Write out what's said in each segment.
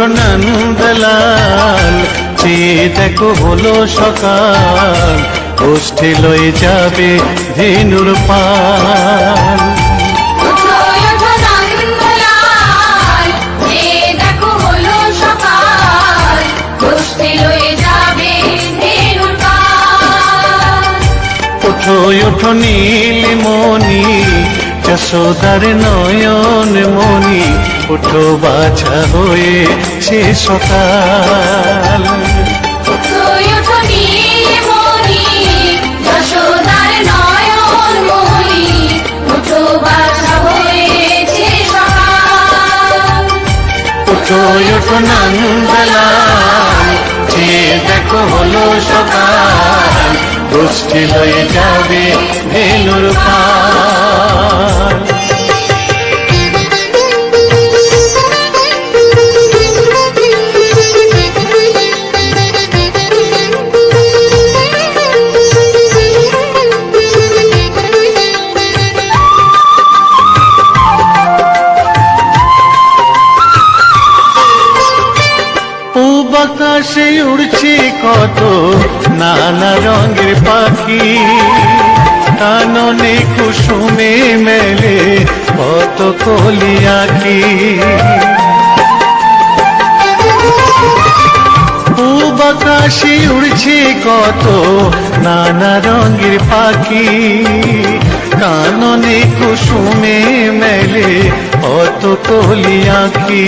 ওঠো নন্দলাল, চেয়ে দেখো হলো সকাল, গোষ্ঠী লয়ে যাবে ধেনুর পাল। ওঠো ওঠো নীলমণি, যশোদার নয়ন মণি, ওঠো বাছা হয়ে সে সকাল। ওঠো ওঠো নন্দলাল, চেয়ে দেখো হলো সকাল, গোষ্ঠী লয়ে যাবে ধেনুর পাল। আকাশে উড়ছে কত নানা রঙের পাখি, কাননে কুসুমে মেলে কত কলি আঁখি। পূব আকাশে উড়ছে কত নানা রঙের পাখি, কাননে কুসুমে মেলে কত কলি আঁখি।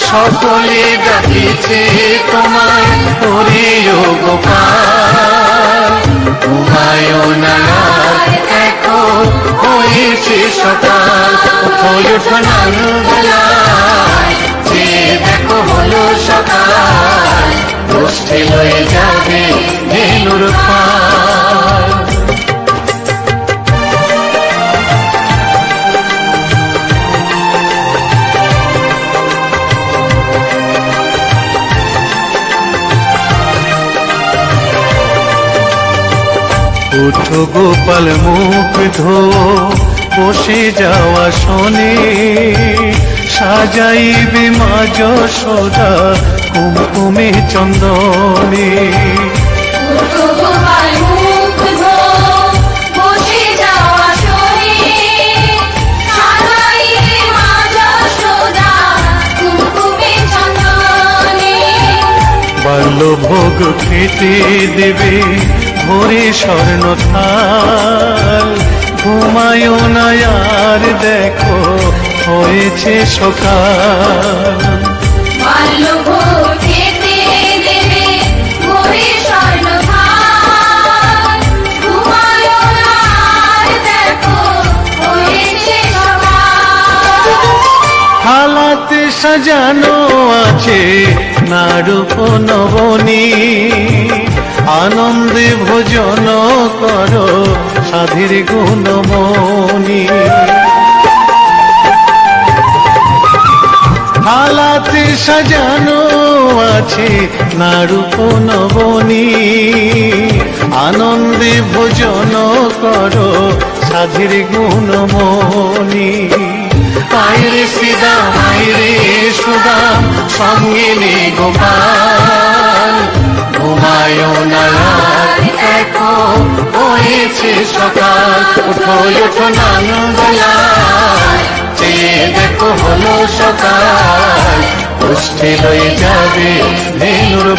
সকলে ডাকিছে তোমায় ওরে ও গোপাল, ঘুমায়ো না দেখো হয়েছে সকাল। ওঠো ওঠো নন্দলাল, চেয়ে দেখো হলো সকাল, গোষ্ঠী লয়ে যাবে ধেনুর পাল। উঠো গোপাল মুখ ধো বসে যাওয়া শোনে, সাজাইবে মা যশোদা কুমকুমে চন্দনে। বাল্যভোগ খেতে দেবে ভোরে স্বর্ণ থাল, ঘুমায়ো না আর দেখো হয়েছে সকাল। হালাতে সাজানো আছে নারূপ নবনী, আনন্দে ভোজন করো সাধীর গুণমণি। হালাতে সাজানো আছে নারূপ নবনী, আনন্দে ভোজন করো সাধীর গুণমণি। আইরে সিদা আইরে সুদাম সঙ্গে নে গোপাল, ঘুমায়ো না দেখো হয়েছে সকাল। ওঠো ওঠো নন্দলাল, চেয়ে দেখো হলো সকাল, গোষ্ঠী লয়ে যাবে ধেনুর